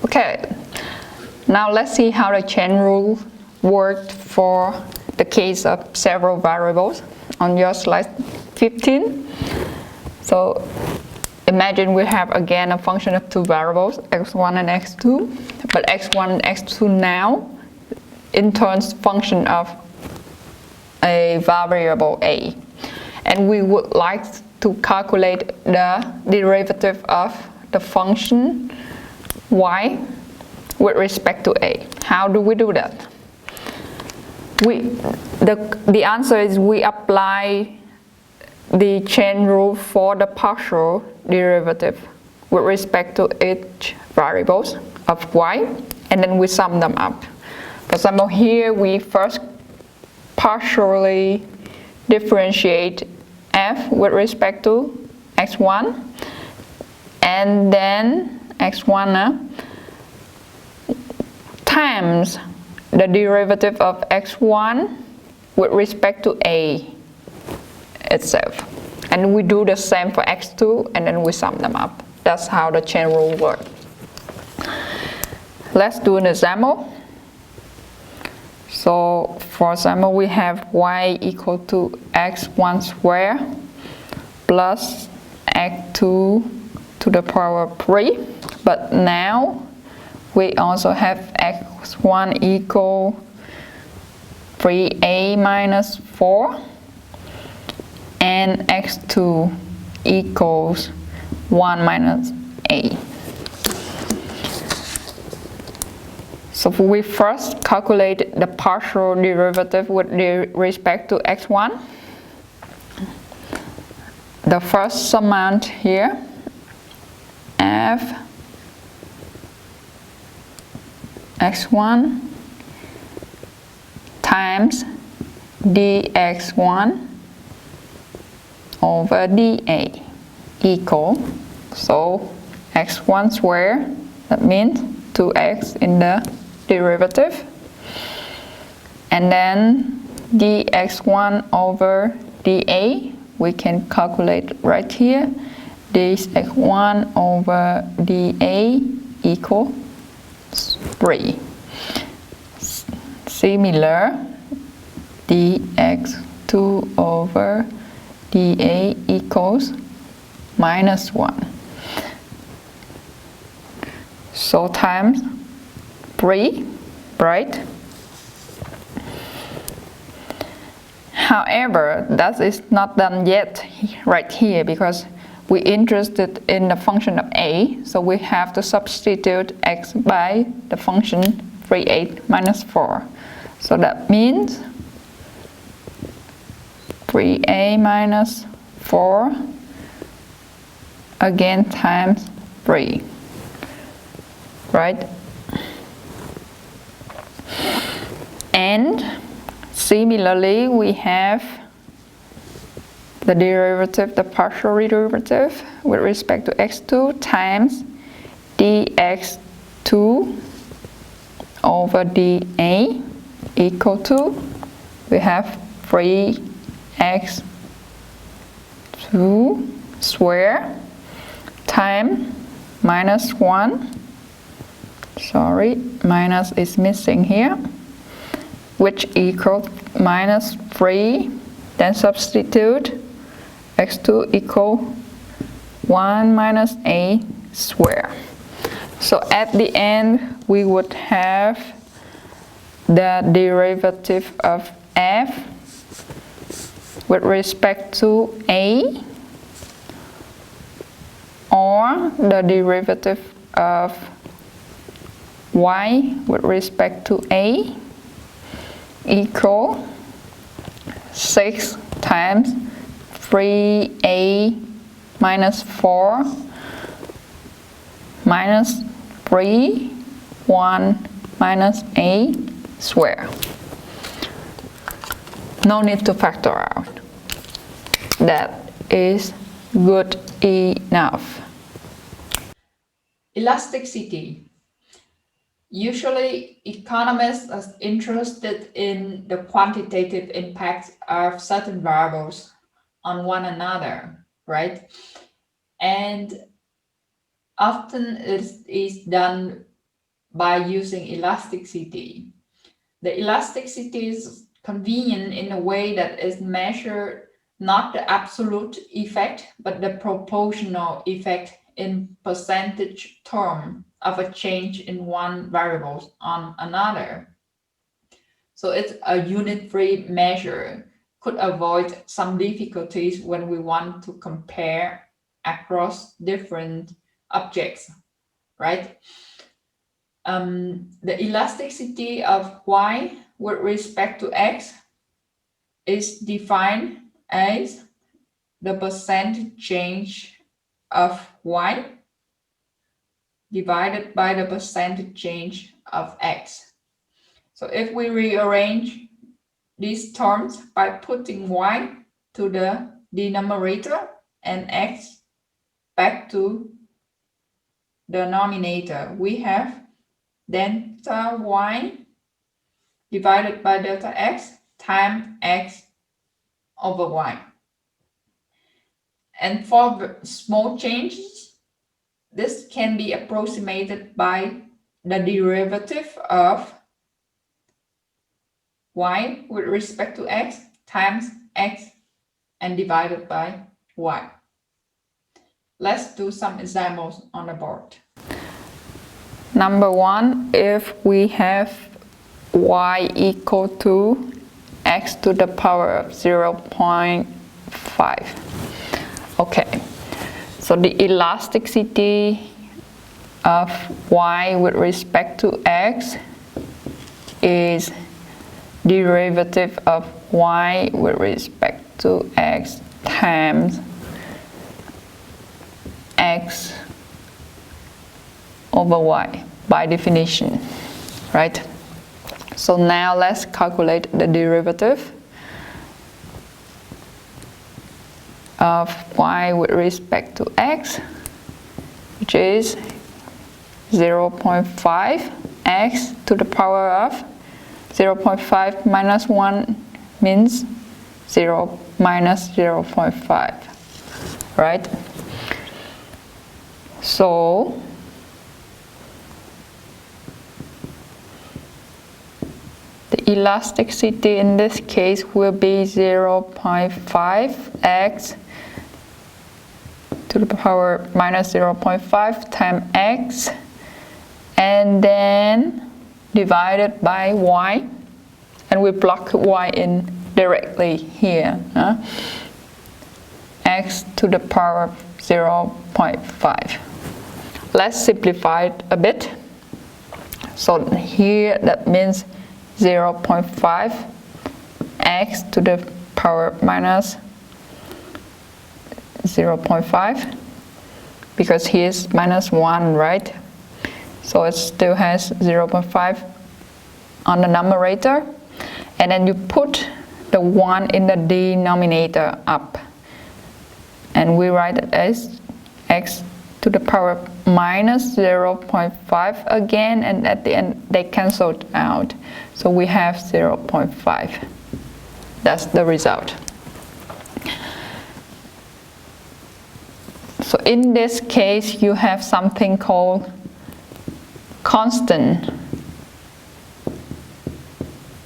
Okay, now let's see how the chain rule worked for the case of several variables on your slide 15. So imagine we have again a function of two variables, x1 and x2, but x1 and x2 now in turns function of a variable a. And we would like to calculate the derivative of the function y with respect to a. How do we do that? The answer is we apply the chain rule for the partial derivative with respect to each variables of y, and then we sum them up. For example, here we first partially differentiate f with respect to x1, and then x1 times the derivative of x1 with respect to a itself. And we do the same for x2, and then we sum them up. That's how the chain rule works. Let's do an example. So for example, we have y equal to x1 squared plus x2 to the power of 3. But now we also have x1 equal 3a minus 4 and x2 equals 1 minus a. So we first calculate the partial derivative with respect to x1. The first summand here, f x1 times dx1 over dA equal, so x1 squared, that means 2x in the derivative, and then dx1 over dA we can calculate right here. dx1 over dA equal 3. Similar, dx2 over dA equals minus 1. So times 3, right? However, that is not done yet right here because we're interested in the function of a, so we have to substitute x by the function 3a minus 4. So that means 3a minus 4 again times 3, right? And similarly, we have the derivative, the partial derivative with respect to x2 times dx2 over dA equal to, we have 3x2 squared times minus 1, sorry, minus is missing here, which equals minus 3, then substitute x2 equal 1 minus a squared. So at the end we would have the derivative of f with respect to a, or the derivative of y with respect to a equal 6 times 3a minus 4 minus 3, 1 minus a squared. No need to factor out. That is good enough. Elasticity. Usually, economists are interested in the quantitative impact of certain variables on one another, right? And often it is done by using elasticity. The elasticity is convenient in a way that is measured not the absolute effect, but the proportional effect in percentage term of a change in one variable on another. So it's a unit-free measure, could avoid some difficulties when we want to compare across different objects, right? The elasticity of y with respect to x is defined as the percent change of y divided by the percent change of x. So if we rearrange these terms by putting y to the denominator and x back to the denominator, we have delta y divided by delta x times x over y. And for small changes, this can be approximated by the derivative of y with respect to x times x and divided by y. Let's do some examples on the board. Number one, if we have y equal to x to the power of 0.5. Okay, so the elasticity of y with respect to x is derivative of y with respect to x times x over y by definition, right? So now let's calculate the derivative of y with respect to x, which is 0.5 x to the power of 0.5 minus 1 means 0 minus 0.5, right? So the elasticity in this case will be 0.5 x to the power minus 0.5 times x, and then divided by y, and we plug y in directly here, x to the power of 0.5. Let's simplify it a bit. So here that means 0.5 x to the power minus 0.5, because here's minus 1, right? So it still has 0.5 on the numerator, and then you put the 1 in the denominator up, and we write it as x to the power minus 0.5 again, and at the end they cancelled out, so we have 0.5. That's the result. So in this case you have something called constant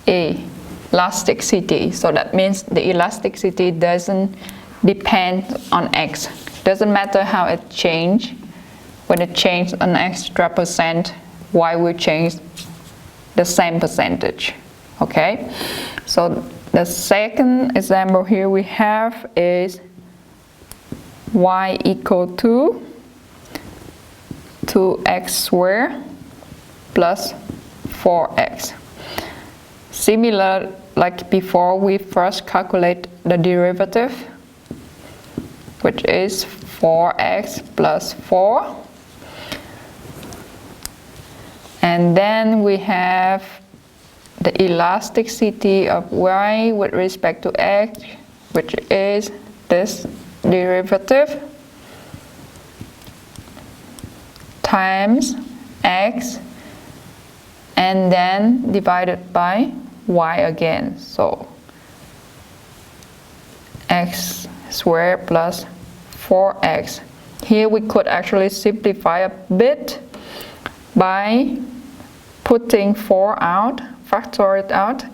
elasticity. So that means the elasticity doesn't depend on x. Doesn't matter how it changes. When it changes an extra percent, y will change the same percentage. Okay? So the second example here we have is y equal to 2x squared plus 4x. Similar like before, we first calculate the derivative, which is 4x plus 4. And then we have the elasticity of y with respect to x, which is this derivative times x, and then divided by y again. So x squared plus 4x. Here we could actually simplify a bit by putting 4 out, factor it out.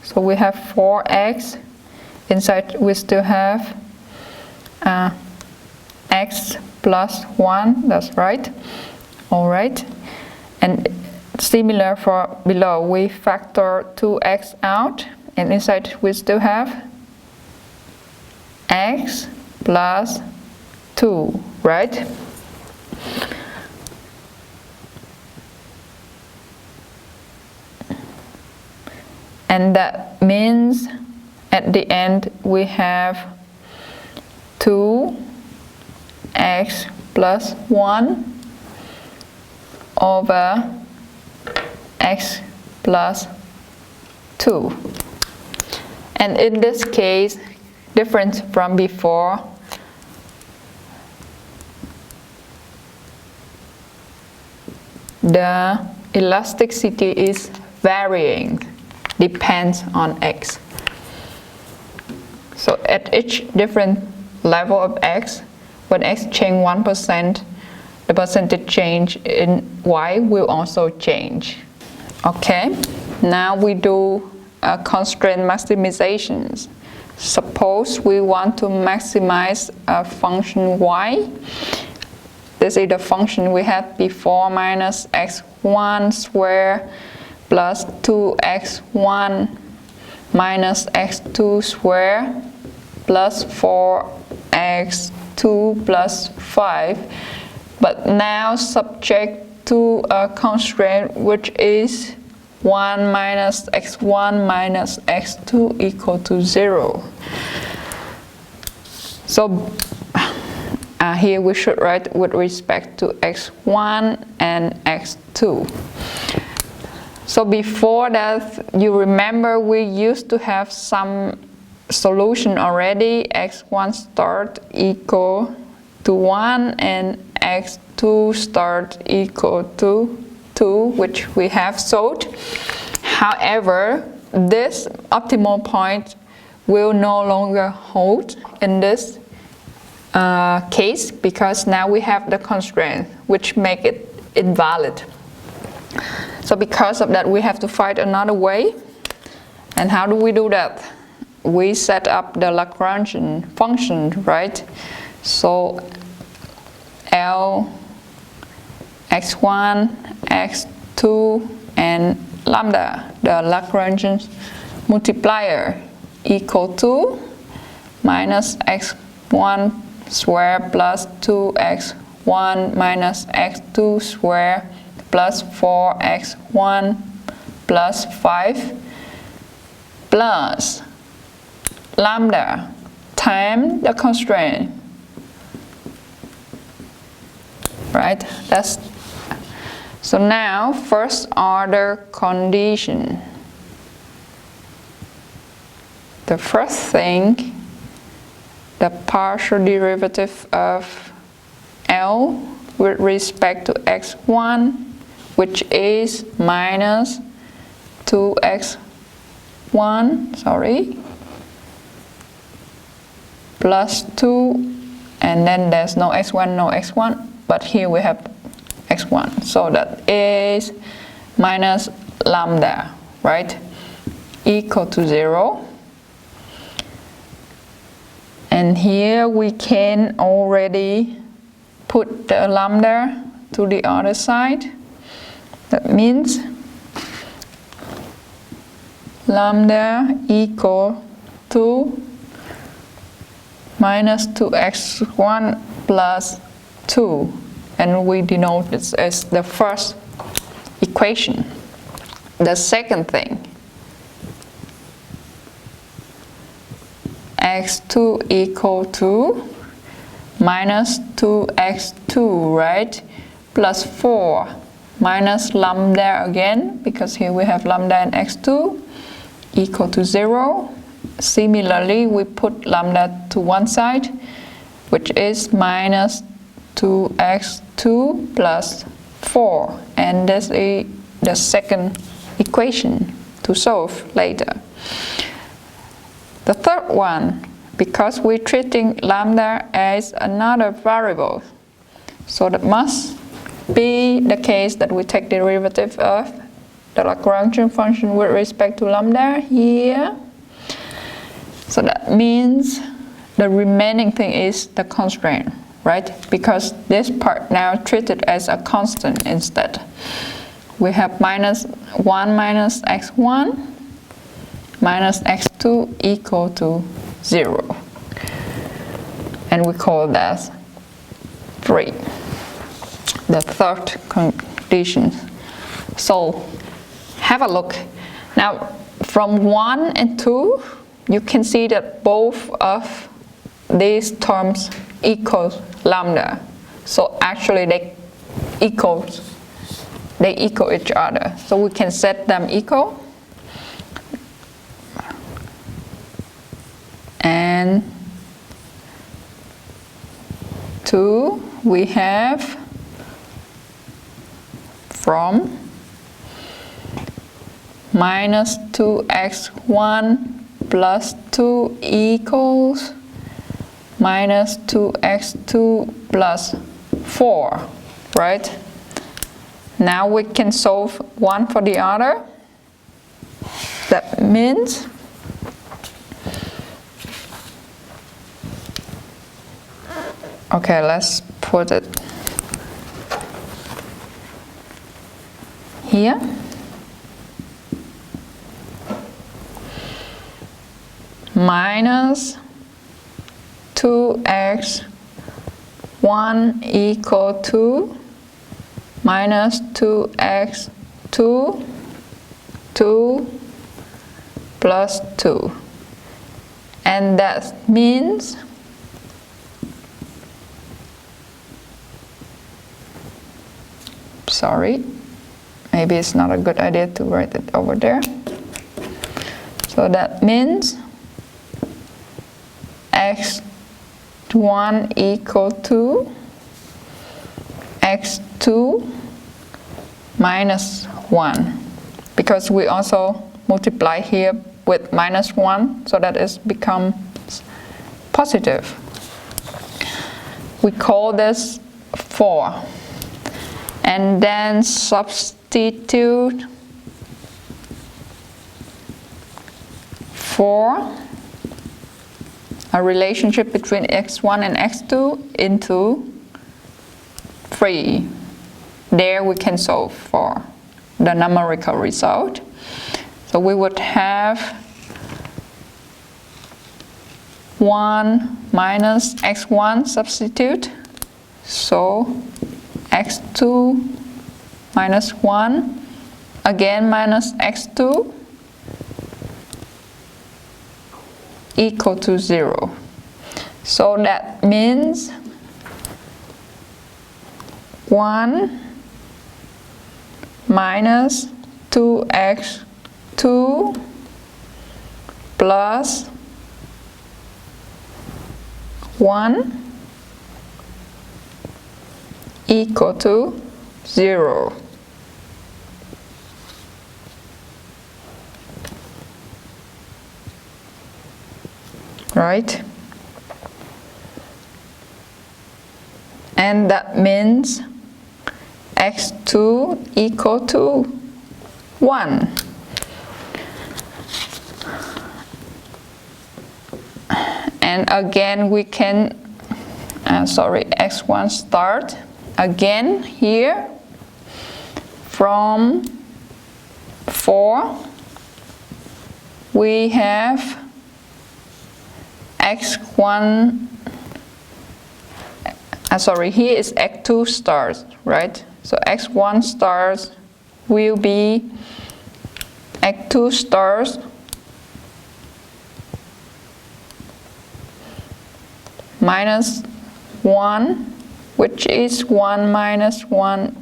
So we have 4x. Inside we still have x plus 1, that's right. Alright. And similar for below, we factor 2x out, and inside we still have x plus 2, right? And that means at the end we have 2x plus 1 over x plus 2. And in this case, different from before, the elasticity is varying, depends on x. So at each different level of x, when x change 1%, the percentage change in y will also change. Okay, now we do constraint maximizations. Suppose we want to maximize a function y. This is the function we had before, minus x1 squared plus 2x1 minus x2 squared plus 4x2 plus 5. But now subject to a constraint which is 1 minus x1 minus x2 equal to 0. So here we should write with respect to x1 and x2. So before that, you remember we used to have some solution already. x1 start equal to 1 and x2 start equal to 2, which we have solved. However, this optimal point will no longer hold in this case, because now we have the constraint which make it invalid. So because of that, we have to find another way. And how do we do that? We set up the Lagrangian function, right? So L, x1, x2, and lambda, the Lagrangian multiplier, equal to minus x1 squared plus 2x1 minus x2 squared plus 4x1 plus 5 plus lambda times the constraint. Right? So now first order condition. The first thing, the partial derivative of L with respect to x1, which is minus 2x1, plus 2, and then there's no x1, but here we have x1, so that is minus lambda, right, equal to 0. And here we can already put the lambda to the other side. That means lambda equal to minus 2x1 plus 2, and we denote this as the first equation. The second thing, x2 equal to minus 2x2, right, plus 4 minus lambda again, because here we have lambda and x2, equal to 0. Similarly, we put lambda to one side, which is minus 2x2 plus 4, and this is the second equation to solve later. The third one, because we're treating lambda as another variable, so that must be the case that we take derivative of the Lagrangian function with respect to lambda here. So that means the remaining thing is the constraint, right? Because this part now treated as a constant instead. We have minus 1 minus x1 minus x2 equal to 0. And we call that 3, the third condition. So have a look. Now from 1 and 2, you can see that both of these terms equal lambda. So actually they equal each other. So we can set them equal. And 2 we have from minus 2x1 plus 2 equals minus 2x2 plus 4, right? Now we can solve one for the other. That means okay, let's put it here. Minus 2x1 equal to minus 2x2 2 plus 2. And that means sorry, maybe it's not a good idea to write it over there. So that means x1 equal to x2 minus 1, because we also multiply here with minus 1, so that it becomes positive. We call this 4. And then substitute 4, a relationship between x1 and x2, into 3. There we can solve for the numerical result. So we would have 1 minus x1 substitute. So x2 minus 1, again minus x2 equal to 0. So that means 1 minus 2x2 plus 1 equal to 0. Right? And that means x2 equal to 1. And again we can, x1 start again here from 4 we have x1, here is x2 stars, right? So x1 stars will be x2 stars minus 1, which is 1 minus 1,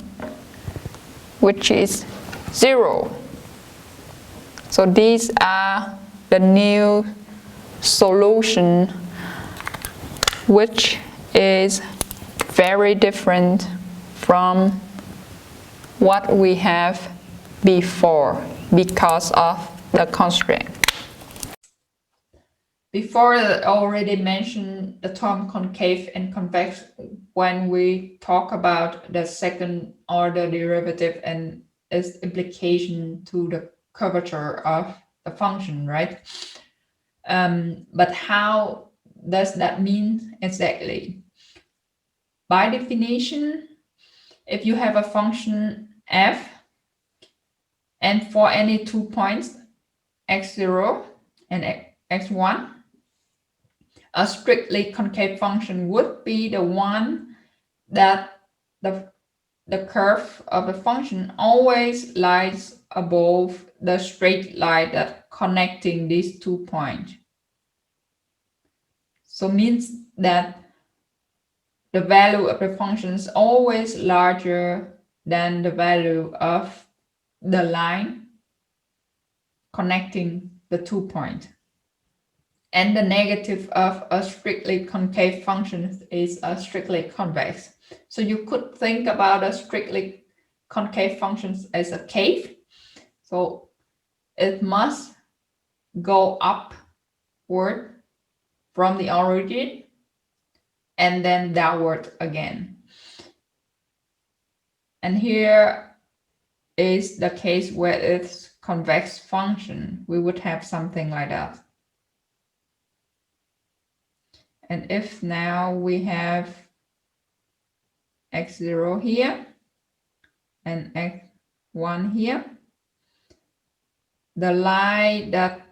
which is 0. So these are the new solution, which is very different from what we have before because of the constraint. Before, I already mentioned the term concave and convex when we talk about the second order derivative and its implication to the curvature of the function, right? But how does that mean exactly? By definition, if you have a function f, and for any 2 points, x0 and x1, a strictly concave function would be the one that the curve of the function always lies above the straight line that connecting these 2 points. So means that the value of the function is always larger than the value of the line connecting the 2 points. And the negative of a strictly concave function is a strictly convex. So you could think about a strictly concave function as a cave. So it must go upward from the origin and then downward again. And here is the case where it's convex function. We would have something like that. And if now we have x0 here and x1 here, the line that,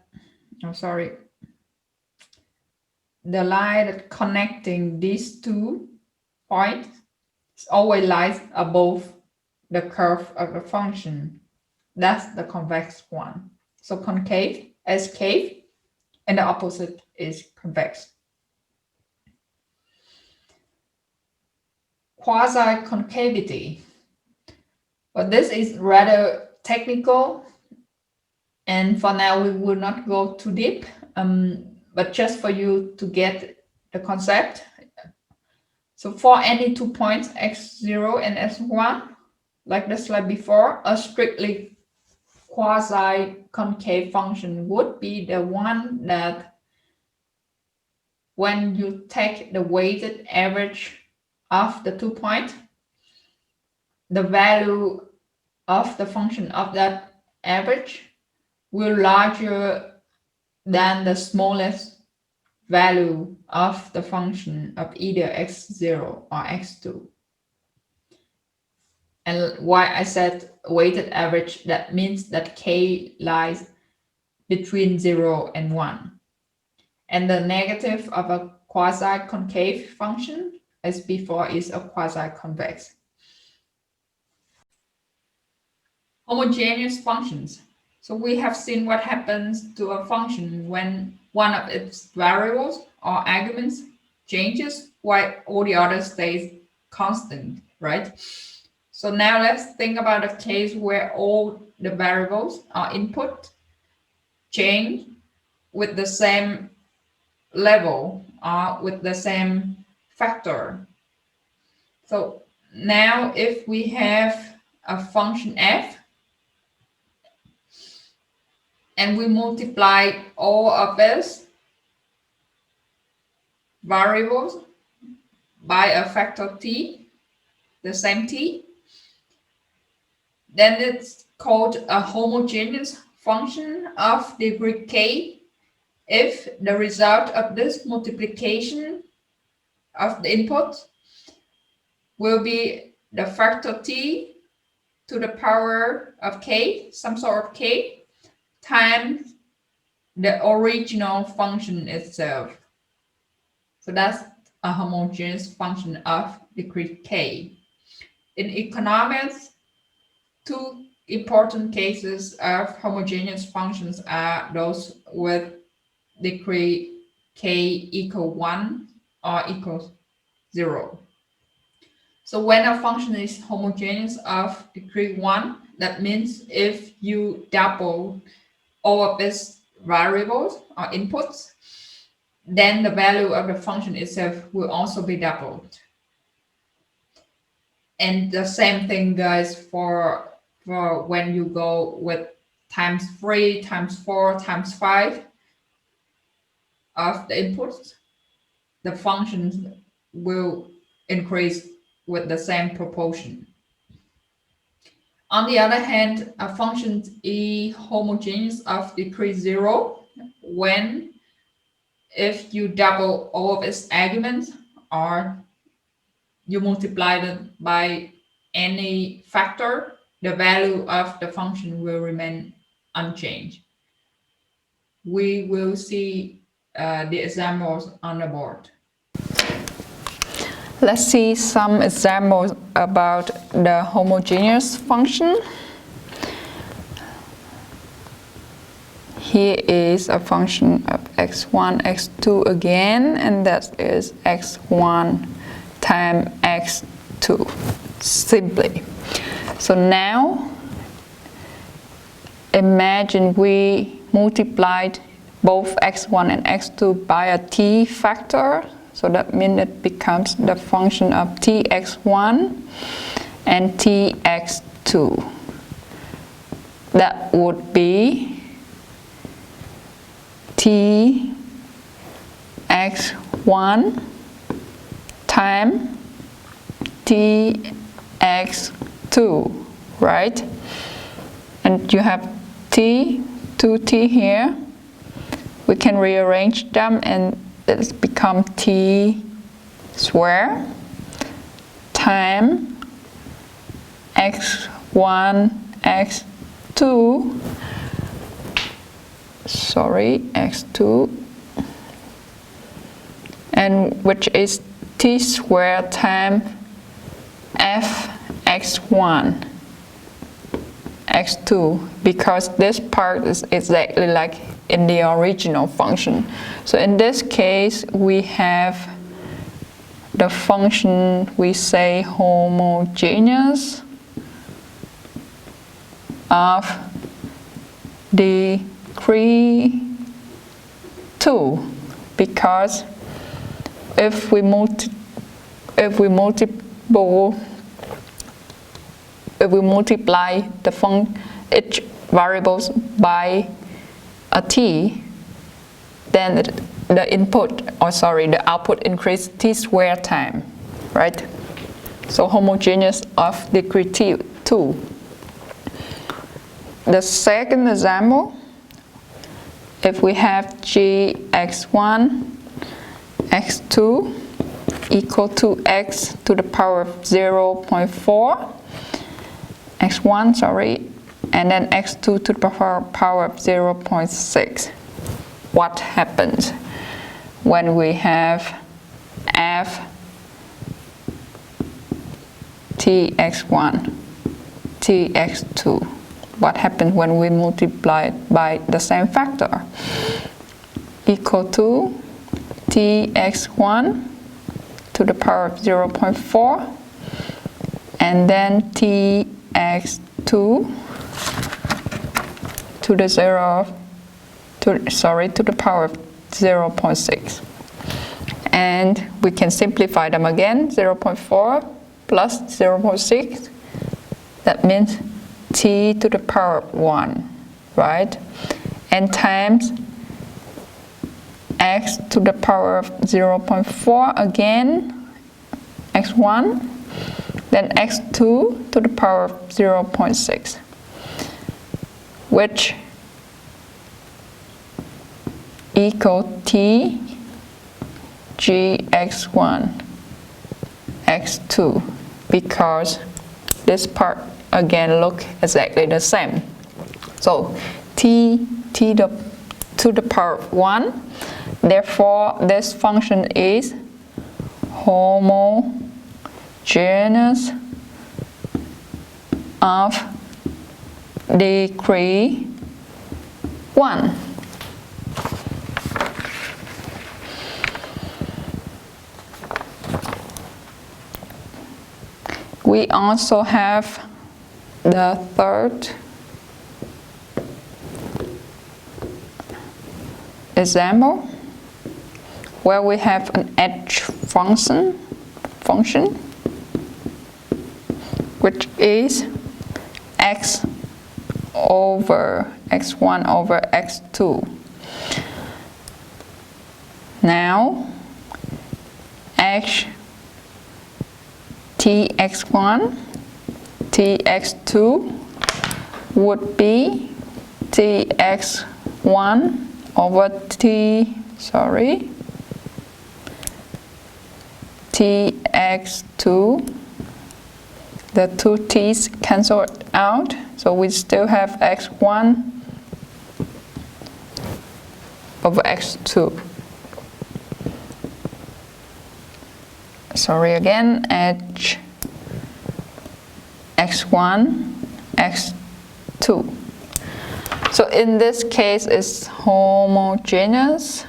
the line that connecting these 2 points always lies above the curve of the function. That's the convex one. So concave is cave, and the opposite is convex. Quasi-concavity. But this is rather technical, and for now we will not go too deep, but just for you to get the concept. So for any 2 points, x0 and x1, like the slide before, a strictly quasi-concave function would be the one that when you take the weighted average of the 2 points, the value of the function of that average will larger than the smallest value of the function of either x0 or x2. And why I said weighted average, that means that k lies between 0 and 1. And the negative of a quasi-concave function, as before, is a quasi-convex. Homogeneous functions. So we have seen what happens to a function when one of its variables or arguments changes while all the others stays constant, right? So now let's think about a case where all the variables or input change with the same level or with the same factor. So now if we have a function f and we multiply all of its variables by a factor t, the same t, then it's called a homogeneous function of degree k if the result of this multiplication of the input will be the factor t to the power of k, some sort of k, times the original function itself. So that's a homogeneous function of degree k. In economics, 2 important cases of homogeneous functions are those with degree k equal 1 or equals 0. So when a function is homogeneous of degree 1, that means if you double all of its variables or inputs, then the value of the function itself will also be doubled. And the same thing goes for when you go with times 3, times 4, times 5 of the inputs, the functions will increase with the same proportion. On the other hand, a function is homogeneous of degree 0 when if you double all of its arguments or you multiply them by any factor, the value of the function will remain unchanged. We will see the examples on the board. Let's see some examples about the homogeneous function. Here is a function of x1, x2 again, and that is x1 times x2, simply. So now, imagine we multiplied both x1 and x2 by a t factor. So that means it becomes the function of tx1 and tx2. That would be tx1 times tx2, right? And you have t, 2t here. We can rearrange them and it's become t squared times x1, x2, x2, and which is t squared times fx1, x2, because this part is exactly like in the original function. So in this case, we have the function we say homogeneous of degree 2, because if we multiply each variables by a t, then the output increase t squared time, right? So homogeneous of degree 2. The second example, if we have gx1, x2 equal to x to the power of 0.4, x1, and then x2 to the power of 0.6. What happens when we have f tx1, tx2? What happens when we multiply it by the same factor? Equal to tx1 to the power of 0.4, and then tx2 to the power of 0.6. And we can simplify them again. 0.4 plus 0.6, that means t to the power of 1, right? And times x to the power of 0.4 again, x1, then x2 to the power of 0.6, which equal t gx1 x2, because this part again look exactly the same. So t to the power of 1, therefore this function is homogeneous of degree 1. We also have the third example where we have an edge function which is x over x1 over x2. Now tx1, tx2 would be tx1 over tx2. The two t's cancel out, so we still have x1 over x2. Sorry again, h x1, x2. So in this case, it's homogeneous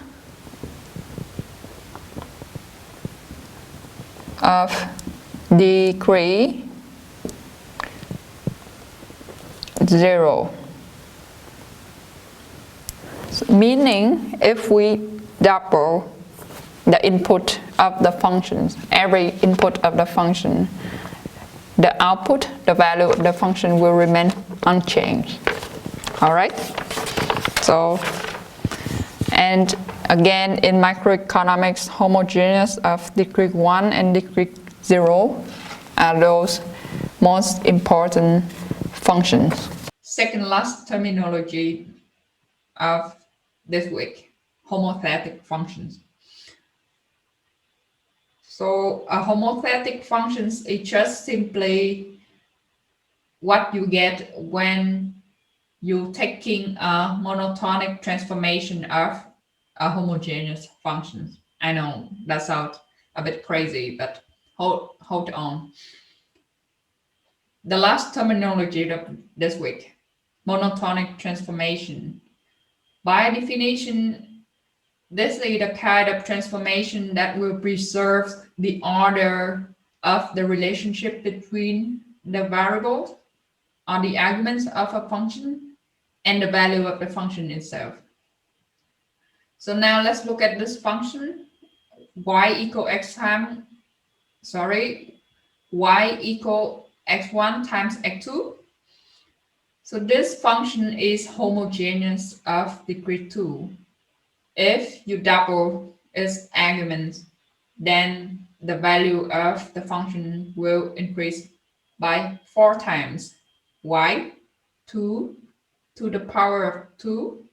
of degree 0. So meaning if we double the input of the functions, every input of the function, the output, the value of the function will remain unchanged. Alright? So, and again in microeconomics, homogeneous of degree 1 and degree 0 are those most important functions. Second last terminology of this week, homothetic functions. So a homothetic functions is just simply what you get when you're taking a monotonic transformation of a homogeneous function. I know that sounds a bit crazy, but hold on. The last terminology of this week, monotonic transformation. By definition, this is the kind of transformation that will preserve the order of the relationship between the variables or the arguments of a function and the value of the function itself. So now let's look at this function, y equal y equal x1 times x2. So this function is homogeneous of degree 2. If you double its arguments, then the value of the function will increase by 4 times. Y, 2 to the power of 2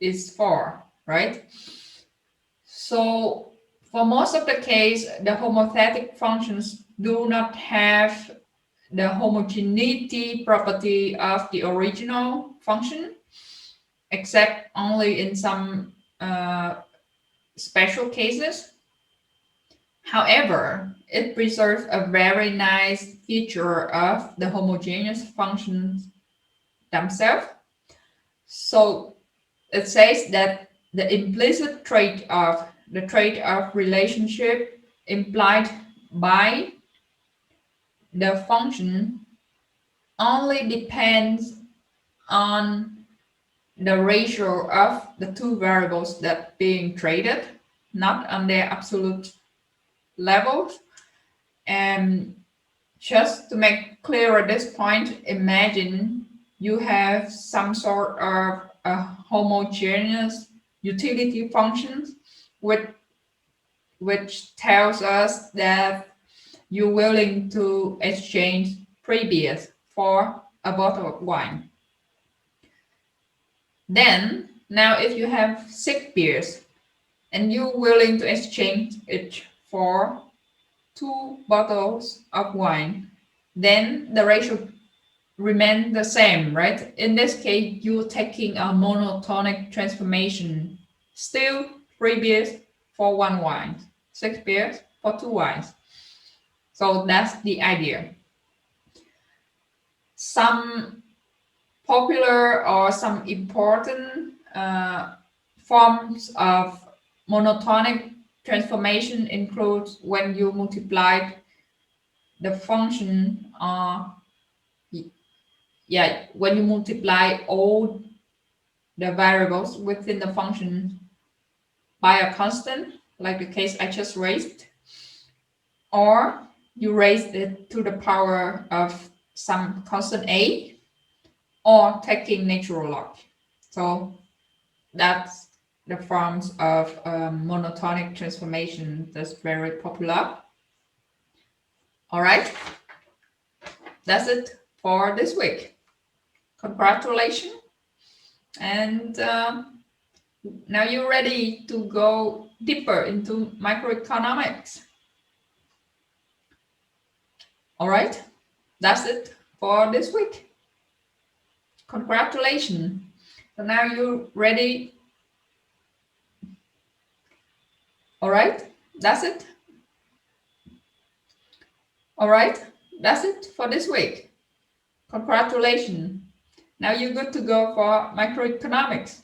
is 4, right? So for most of the case, the homothetic functions do not have the homogeneity property of the original function, except only in some special cases. However, it preserves a very nice feature of the homogeneous functions themselves. So it says that the implicit trade-off, the trade-off relationship implied by the function only depends on the ratio of the two variables that being traded, not on their absolute levels. And just to make clear at this point, imagine you have some sort of a homogeneous utility function which tells us that you're willing to exchange 3 beers for a bottle of wine. Then, now if you have 6 beers and you're willing to exchange it for 2 bottles of wine, then the ratio remains the same, right? In this case, you're taking a monotonic transformation. Still 3 beers for 1 wine, 6 beers for 2 wines. So that's the idea. Some popular or some important forms of monotonic transformation includes when you multiply the function when you multiply all the variables within the function by a constant, like the case I just raised, or you raise it to the power of some constant a, or taking natural log. So that's the forms of monotonic transformation that's very popular. All right. that's it for this week. Congratulations. And now you're ready to go deeper into microeconomics. All right, that's it for this week. Congratulations. So now you're ready. All right, that's it. All right, that's it for this week. Congratulations. Now you're good to go for microeconomics.